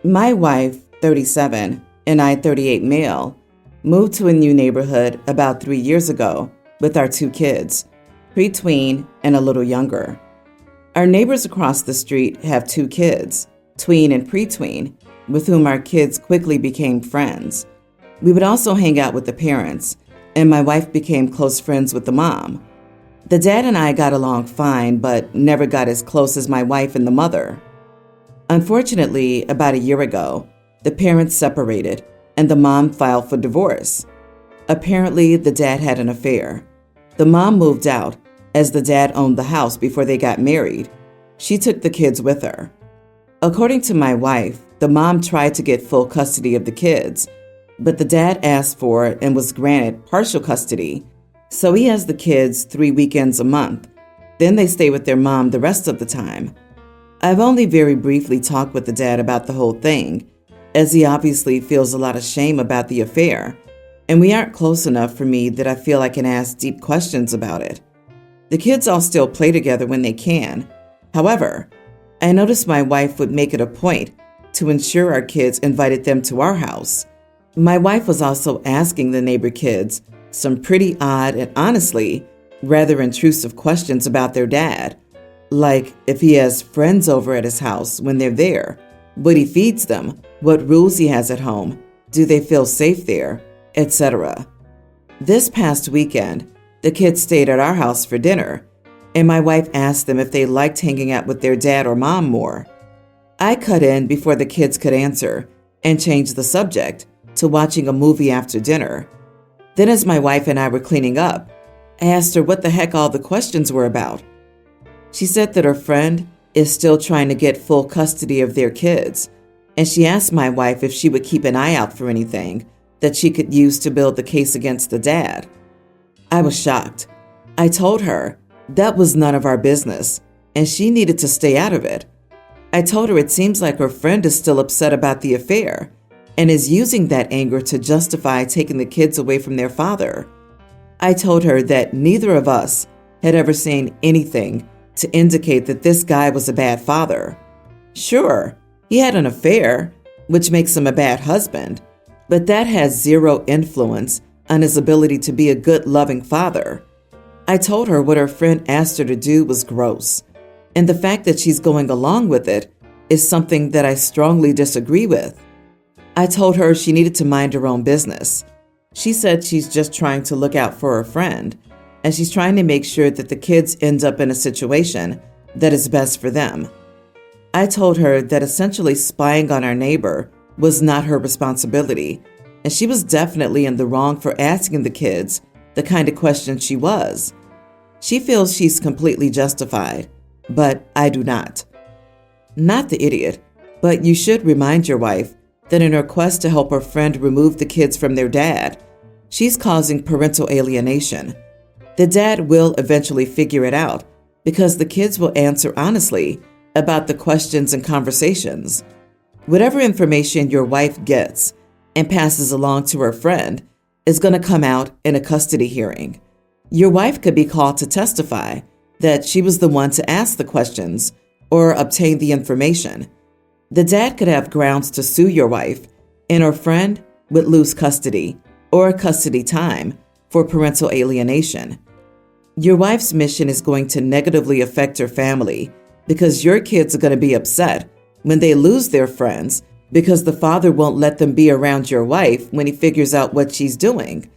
My wife, 37, and I, 38 male, moved to a new neighborhood about 3 years ago with our 2 kids, pre-tween and a little younger. Our neighbors across the street have 2 kids, tween and pre-tween, with whom our kids quickly became friends. We would also hang out with the parents, and my wife became close friends with the mom. The dad and I got along fine, but never got as close as my wife and the mother. Unfortunately, about a year ago, the parents separated and the mom filed for divorce. Apparently, the dad had an affair. The mom moved out as the dad owned the house before they got married. She took the kids with her. According to my wife, the mom tried to get full custody of the kids, but the dad asked for and was granted partial custody, so he has the kids 3 weekends a month. Then they stay with their mom the rest of the time. I've only very briefly talked with the dad about the whole thing, as he obviously feels a lot of shame about the affair, and we aren't close enough for me that I feel I can ask deep questions about it. The kids all still play together when they can. However, I noticed my wife would make it a point to ensure our kids invited them to our house. My wife was also asking the neighbor kids some pretty odd and honestly rather intrusive questions about their dad, like if he has friends over at his house when they're there, what he feeds them, what rules he has at home, do they feel safe there, etc. This past weekend, the kids stayed at our house for dinner, and my wife asked them if they liked hanging out with their dad or mom more. I cut in before the kids could answer and changed the subject to watching a movie after dinner. Then as my wife and I were cleaning up, I asked her what the heck all the questions were about. She said that her friend is still trying to get full custody of their kids, and she asked my wife if she would keep an eye out for anything that she could use to build the case against the dad. I was shocked. I told her that was none of our business, and she needed to stay out of it. I told her it seems like her friend is still upset about the affair and is using that anger to justify taking the kids away from their father. I told her that neither of us had ever seen anything to indicate that this guy was a bad father. Sure, he had an affair, which makes him a bad husband, but that has zero influence on his ability to be a good, loving father. I told her what her friend asked her to do was gross, and the fact that she's going along with it is something that I strongly disagree with. I told her she needed to mind her own business. She said she's just trying to look out for her friend, and she's trying to make sure that the kids end up in a situation that is best for them. I told her that essentially spying on our neighbor was not her responsibility, and she was definitely in the wrong for asking the kids the kind of question she was. She feels she's completely justified, but I do not. Not the idiot, but you should remind your wife that in her quest to help her friend remove the kids from their dad, she's causing parental alienation. The dad will eventually figure it out because the kids will answer honestly about the questions and conversations. Whatever information your wife gets and passes along to her friend is going to come out in a custody hearing. Your wife could be called to testify that she was the one to ask the questions or obtain the information. The dad could have grounds to sue your wife, and her friend would lose custody or custody time for parental alienation. Your wife's mission is going to negatively affect her family because your kids are going to be upset when they lose their friends because the father won't let them be around your wife when he figures out what she's doing.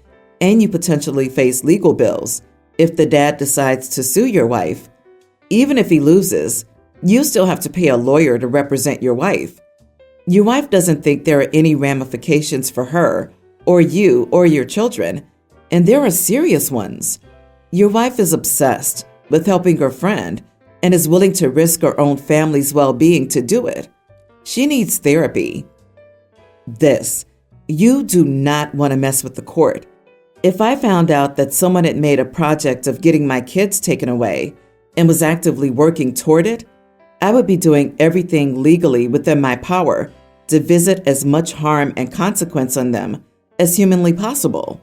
And you potentially face legal bills if the dad decides to sue your wife. Even if he loses, you still have to pay a lawyer to represent your wife. Your wife doesn't think there are any ramifications for her or you or your children, and there are serious ones. Your wife is obsessed with helping her friend and is willing to risk her own family's well-being to do it. She needs therapy. You do not want to mess with the court. If I found out that someone had made a project of getting my kids taken away and was actively working toward it, I would be doing everything legally within my power to visit as much harm and consequence on them as humanly possible.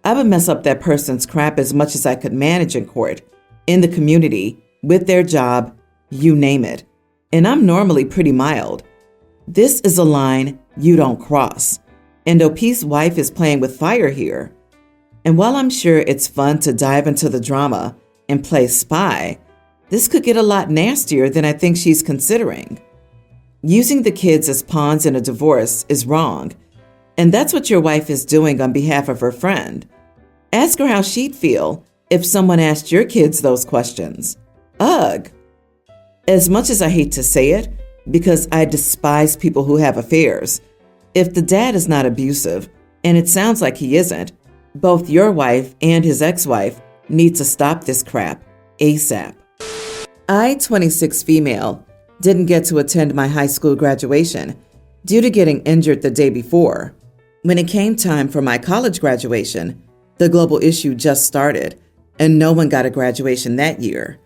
I would mess up that person's crap as much as I could manage in court, in the community, with their job, you name it. And I'm normally pretty mild. This is a line you don't cross, and OP's wife is playing with fire here. And while I'm sure it's fun to dive into the drama and play spy, this could get a lot nastier than I think she's considering. Using the kids as pawns in a divorce is wrong, and that's what your wife is doing on behalf of her friend. Ask her how she'd feel if someone asked your kids those questions. Ugh! As much as I hate to say it, because I despise people who have affairs, if the dad is not abusive, and it sounds like he isn't, both your wife and his ex-wife need to stop this crap ASAP. I, 26 female, didn't get to attend my high school graduation due to getting injured the day before. When it came time for my college graduation, the global issue just started, and no one got a graduation that year.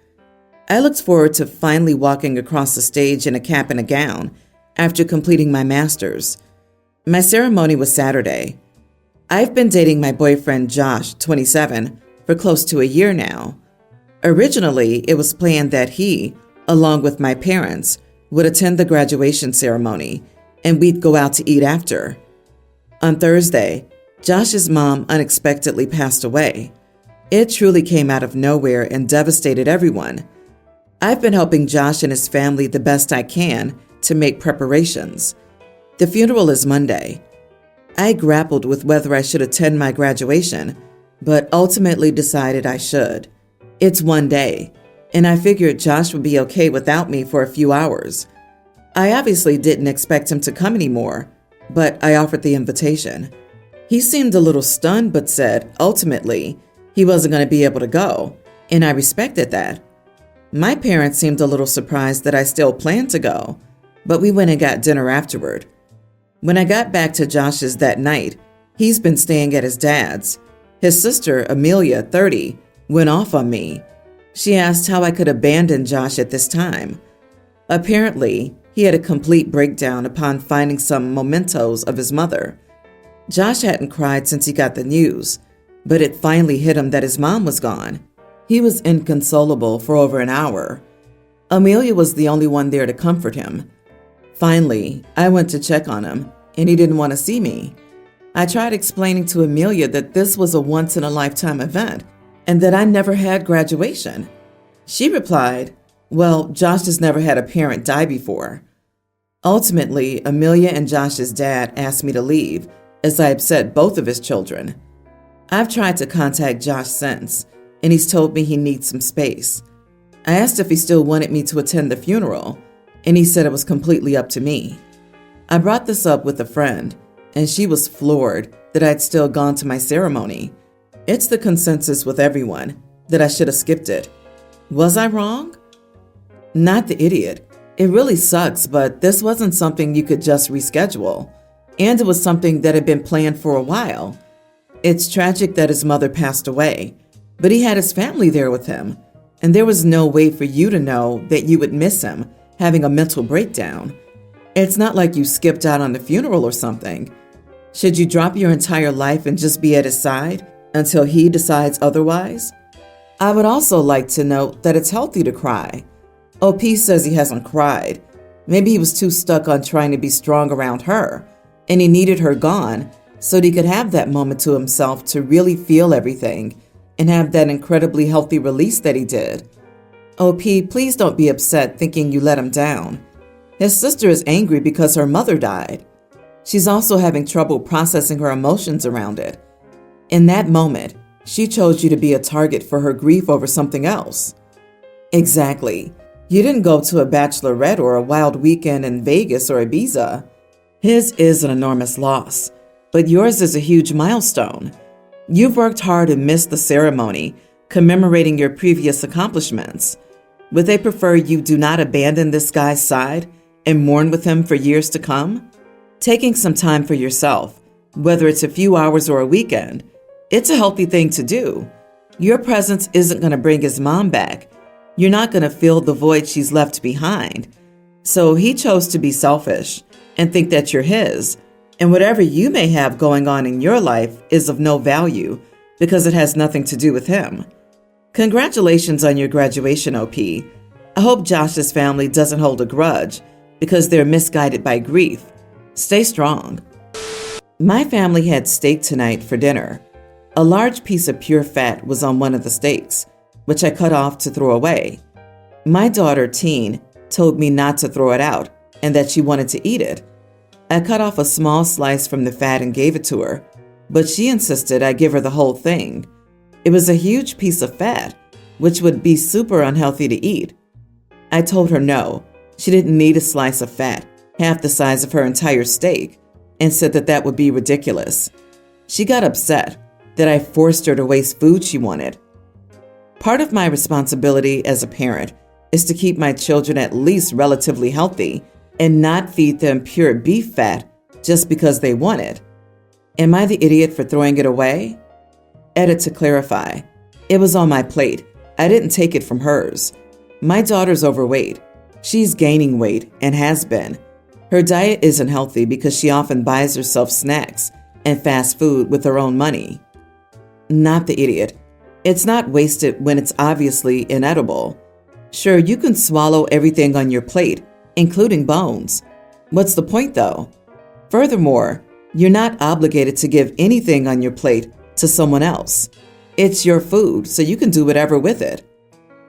I looked forward to finally walking across the stage in a cap and a gown after completing my master's. My ceremony was Saturday. I've been dating my boyfriend Josh, 27, for close to a year now. Originally, it was planned that he, along with my parents, would attend the graduation ceremony, and we'd go out to eat after. On Thursday, Josh's mom unexpectedly passed away. It truly came out of nowhere and devastated everyone. I've been helping Josh and his family the best I can to make preparations. The funeral is Monday. I grappled with whether I should attend my graduation, but ultimately decided I should. It's one day, and I figured Josh would be okay without me for a few hours. I obviously didn't expect him to come anymore, but I offered the invitation. He seemed a little stunned but said, ultimately, he wasn't going to be able to go, and I respected that. My parents seemed a little surprised that I still planned to go, but we went and got dinner afterward. When I got back to Josh's that night, he's been staying at his dad's. His sister, Amelia, 30, went off on me. She asked how I could abandon Josh at this time. Apparently, he had a complete breakdown upon finding some mementos of his mother. Josh hadn't cried since he got the news, but it finally hit him that his mom was gone. He was inconsolable for over an hour. Amelia was the only one there to comfort him. Finally, I went to check on him, and he didn't want to see me. I tried explaining to Amelia that this was a once-in-a-lifetime event and that I never had graduation. She replied, well, Josh has never had a parent die before. Ultimately, Amelia and Josh's dad asked me to leave as I upset both of his children. I've tried to contact Josh since, and he's told me he needs some space. I asked if he still wanted me to attend the funeral, and he said it was completely up to me. I brought this up with a friend, and she was floored that I'd still gone to my ceremony. It's the consensus with everyone that I should have skipped it. Was I wrong? Not the idiot. It really sucks, but this wasn't something you could just reschedule, and it was something that had been planned for a while. It's tragic that his mother passed away, but he had his family there with him, and there was no way for you to know that you would miss him having a mental breakdown. It's not like you skipped out on the funeral or something. Should you drop your entire life and just be at his side until he decides otherwise? I would also like to note that it's healthy to cry. OP says he hasn't cried. Maybe he was too stuck on trying to be strong around her, and he needed her gone so that he could have that moment to himself to really feel everything and have that incredibly healthy release that he did. OP, please don't be upset thinking you let him down. His sister is angry because her mother died. She's also having trouble processing her emotions around it. In that moment, she chose you to be a target for her grief over something else. Exactly. You didn't go to a bachelorette or a wild weekend in Vegas or Ibiza. His is an enormous loss, but yours is a huge milestone. You've worked hard and missed the ceremony, commemorating your previous accomplishments. Would they prefer you do not abandon this guy's side and mourn with him for years to come? Taking some time for yourself, whether it's a few hours or a weekend, it's a healthy thing to do. Your presence isn't going to bring his mom back. You're not going to fill the void she's left behind. So he chose to be selfish and think that you're his, and whatever you may have going on in your life is of no value because it has nothing to do with him. Congratulations on your graduation, OP. I hope Josh's family doesn't hold a grudge because they're misguided by grief. Stay strong. My family had steak tonight for dinner. A large piece of pure fat was on one of the steaks, which I cut off to throw away. My daughter, Teen, told me not to throw it out and that she wanted to eat it. I cut off a small slice from the fat and gave it to her, but she insisted I give her the whole thing. It was a huge piece of fat, which would be super unhealthy to eat. I told her no, she didn't need a slice of fat, half the size of her entire steak, and said that that would be ridiculous. She got upset that I forced her to waste food she wanted. Part of my responsibility as a parent is to keep my children at least relatively healthy and not feed them pure beef fat just because they want it. Am I the idiot for throwing it away? Edit to clarify. It was on my plate. I didn't take it from hers. My daughter's overweight. She's gaining weight and has been. Her diet isn't healthy because she often buys herself snacks and fast food with her own money. Not the idiot. It's not wasted when it's obviously inedible. Sure, you can swallow everything on your plate, including bones. What's the point though? Furthermore, you're not obligated to give anything on your plate to someone else. It's your food, so you can do whatever with it.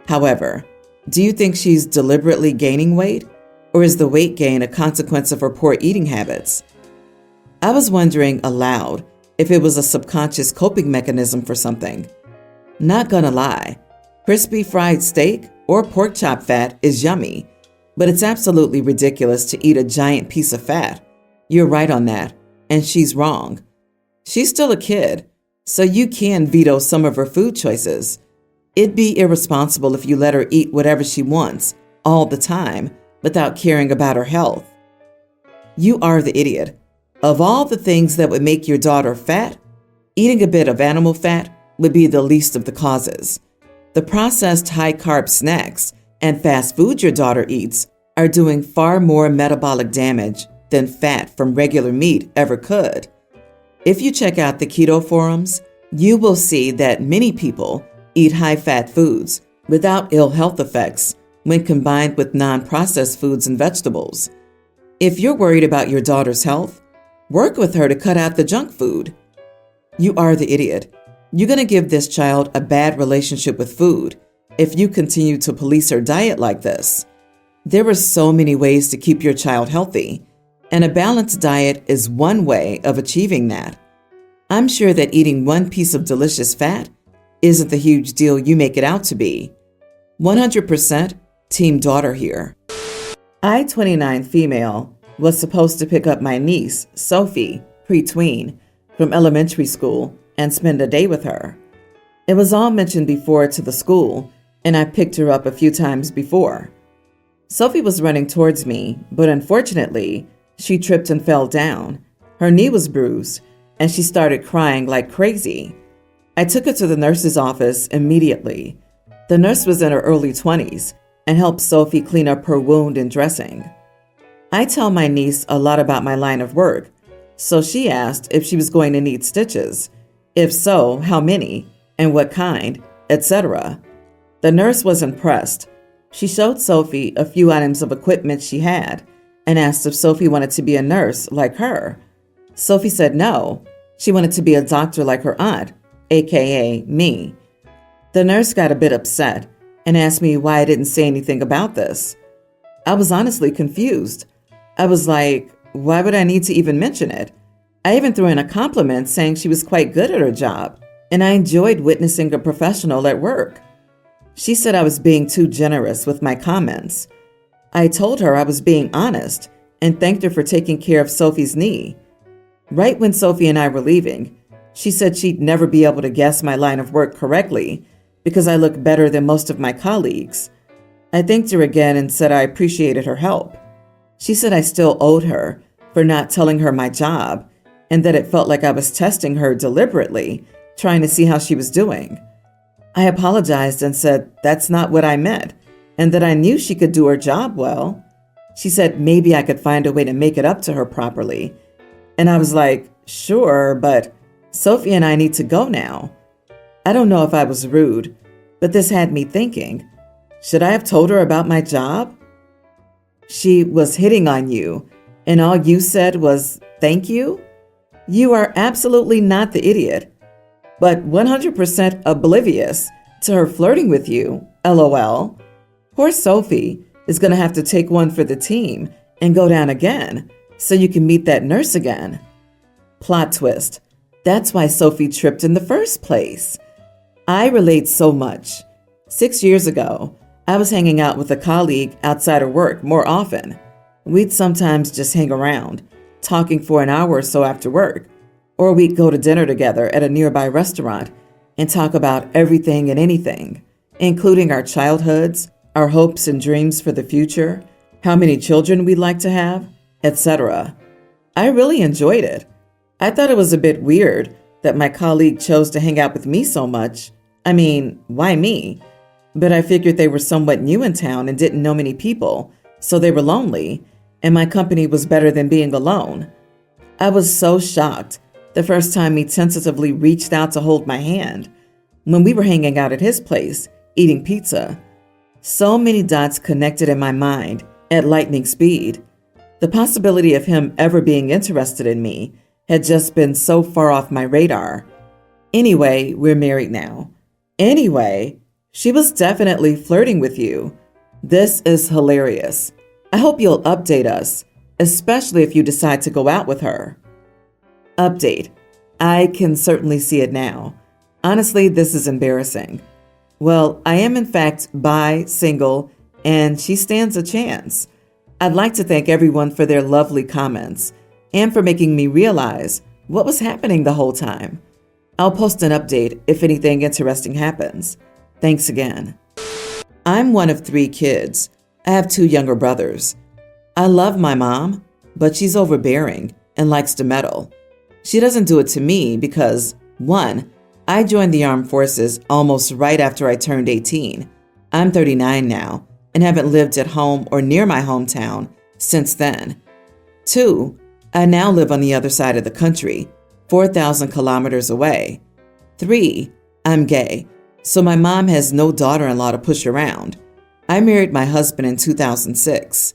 However, do you think she's deliberately gaining weight? Or is the weight gain a consequence of her poor eating habits? I was wondering aloud if it was a subconscious coping mechanism for something. Not gonna lie, crispy fried steak or pork chop fat is yummy, but it's absolutely ridiculous to eat a giant piece of fat. You're right on that, and she's wrong. She's still a kid, so you can veto some of her food choices. It'd be irresponsible if you let her eat whatever she wants all the time without caring about her health. You are the idiot. Of all the things that would make your daughter fat, eating a bit of animal fat would be the least of the causes. The processed high-carb snacks and fast food your daughter eats are doing far more metabolic damage than fat from regular meat ever could. If you check out the keto forums, you will see that many people eat high-fat foods without ill health effects when combined with non-processed foods and vegetables. If you're worried about your daughter's health, work with her to cut out the junk food. You are the idiot. You're going to give this child a bad relationship with food if you continue to police her diet like this. There are so many ways to keep your child healthy, and a balanced diet is one way of achieving that. I'm sure that eating one piece of delicious fat isn't the huge deal you make it out to be. 100% team daughter here. I, 29 female, was supposed to pick up my niece, Sophie, pre-tween, from elementary school and spend a day with her. It was all mentioned before to the school, and I picked her up a few times before. Sophie was running towards me, but unfortunately, she tripped and fell down. Her knee was bruised, and she started crying like crazy. I took her to the nurse's office immediately. The nurse was in her early 20s and helped Sophie clean up her wound and dressing. I tell my niece a lot about my line of work, so she asked if she was going to need stitches. If so, how many, and what kind, etc. The nurse was impressed. She showed Sophie a few items of equipment she had and asked if Sophie wanted to be a nurse like her. Sophie said no, she wanted to be a doctor like her aunt, aka me. The nurse got a bit upset and asked me why I didn't say anything about this. I was honestly confused. I was like, why would I need to even mention it? I even threw in a compliment saying she was quite good at her job, and I enjoyed witnessing a professional at work. She said I was being too generous with my comments. I told her I was being honest and thanked her for taking care of Sophie's knee. Right when Sophie and I were leaving, she said she'd never be able to guess my line of work correctly because I look better than most of my colleagues. I thanked her again and said I appreciated her help. She said I still owed her for not telling her my job and that it felt like I was testing her deliberately, trying to see how she was doing. I apologized and said that's not what I meant and that I knew she could do her job well. She said maybe I could find a way to make it up to her properly. And I was like, sure, but Sophie and I need to go now. I don't know if I was rude, but this had me thinking, should I have told her about my job? she was hitting on you, and all you said was, "Thank you"? You are absolutely not the idiot, but 100% oblivious to her flirting with you, LOL. Poor Sophie is going to have to take one for the team and go down again so you can meet that nurse again. Plot twist. That's why Sophie tripped in the first place. I relate so much. 6 years ago, I was hanging out with a colleague outside of work more often. We'd sometimes just hang around, talking for an hour or so after work, or we'd go to dinner together at a nearby restaurant and talk about everything and anything, including our childhoods, our hopes and dreams for the future, how many children we'd like to have, etc. I really enjoyed it. I thought it was a bit weird that my colleague chose to hang out with me so much. I mean, why me? But I figured they were somewhat new in town and didn't know many people, so they were lonely, and my company was better than being alone. I was so shocked the first time he tentatively reached out to hold my hand when we were hanging out at his place, eating pizza. So many dots connected in my mind at lightning speed. The possibility of him ever being interested in me had just been so far off my radar. Anyway, we're married now. Anyway, she was definitely flirting with you. This is hilarious. I hope you'll update us, especially if you decide to go out with her. Update. I can certainly see it now. Honestly, this is embarrassing. Well, I am in fact bi, single, and she stands a chance. I'd like to thank everyone for their lovely comments and for making me realize what was happening the whole time. I'll post an update if anything interesting happens. Thanks again. I'm one of 3 kids. I have 2 younger brothers. I love my mom, but she's overbearing and likes to meddle. She doesn't do it to me because, 1, I joined the armed forces almost right after I turned 18. I'm 39 now and haven't lived at home or near my hometown since then. 2, I now live on the other side of the country, 4,000 kilometers away. 3, I'm gay, so my mom has no daughter-in-law to push around. I married my husband in 2006.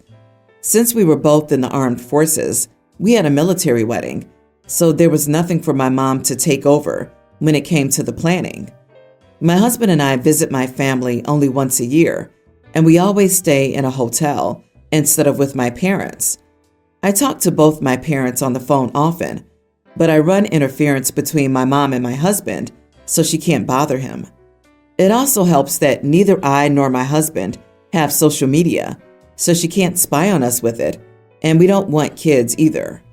Since we were both in the armed forces, we had a military wedding, so there was nothing for my mom to take over when it came to the planning. My husband and I visit my family only once a year, and we always stay in a hotel instead of with my parents. I talk to both my parents on the phone often, but I run interference between my mom and my husband so she can't bother him. It also helps that neither I nor my husband have social media, so she can't spy on us with it, and we don't want kids either.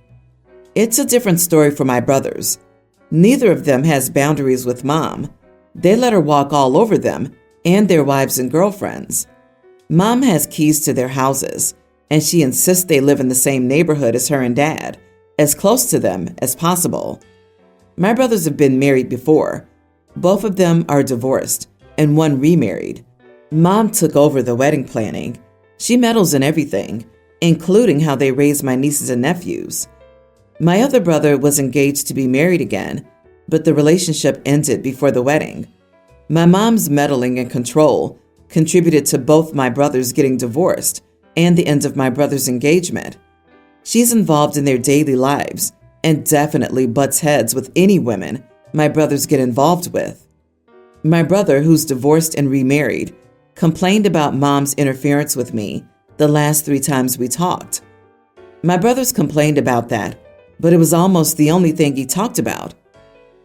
It's a different story for my brothers. Neither of them has boundaries with mom. They let her walk all over them and their wives and girlfriends. Mom has keys to their houses, and she insists they live in the same neighborhood as her and dad, as close to them as possible. My brothers have been married before. Both of them are divorced, and one remarried. Mom took over the wedding planning. She meddles in everything, including how they raise my nieces and nephews. My other brother was engaged to be married again, but the relationship ended before the wedding. My mom's meddling and control contributed to both my brothers getting divorced and the end of my brother's engagement. She's involved in their daily lives and definitely butts heads with any women my brothers get involved with. My brother, who's divorced and remarried, complained about mom's interference with me the last 3 times we talked. My brothers complained about that, but it was almost the only thing he talked about.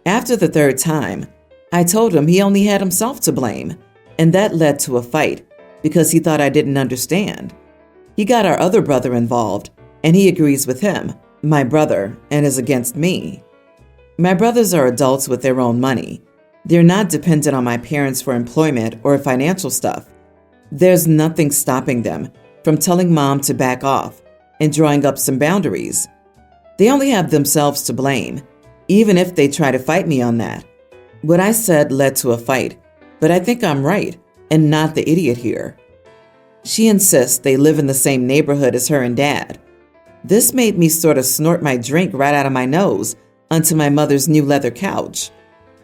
After the 3rd time, I told him he only had himself to blame, and that led to a fight because he thought I didn't understand. He got our other brother involved, and he agrees with him, my brother, and is against me. My brothers are adults with their own money. They're not dependent on my parents for employment or financial stuff. There's nothing stopping them from telling mom to back off and drawing up some boundaries. They only have themselves to blame, even if they try to fight me on that. What I said led to a fight, but I think I'm right and not the idiot here. She insists they live in the same neighborhood as her and dad. This made me sort of snort my drink right out of my nose onto my mother's new leather couch.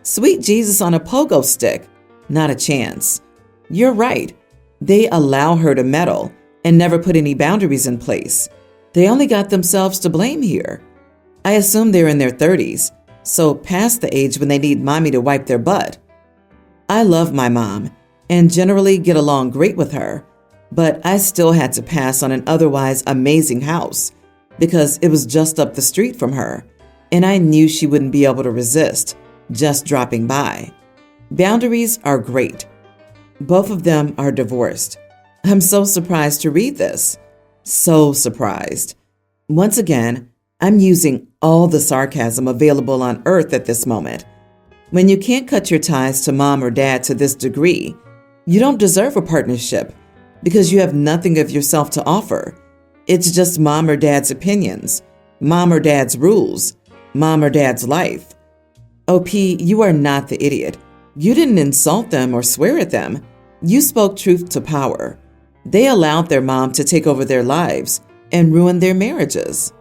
Sweet Jesus on a pogo stick. Not a chance. You're right. They allow her to meddle and never put any boundaries in place. They only got themselves to blame here. I assume they're in their 30s, so past the age when they need mommy to wipe their butt. I love my mom and generally get along great with her, but I still had to pass on an otherwise amazing house because it was just up the street from her, and I knew she wouldn't be able to resist just dropping by. Boundaries are great. Both of them are divorced. I'm so surprised to read this. So surprised. Once again, I'm using all the sarcasm available on earth at this moment. When you can't cut your ties to mom or dad to this degree, you don't deserve a partnership because you have nothing of yourself to offer. It's just mom or dad's opinions, mom or dad's rules, mom or dad's life. OP, you are not the idiot. You didn't insult them or swear at them. You spoke truth to power. They allowed their mom to take over their lives and ruin their marriages.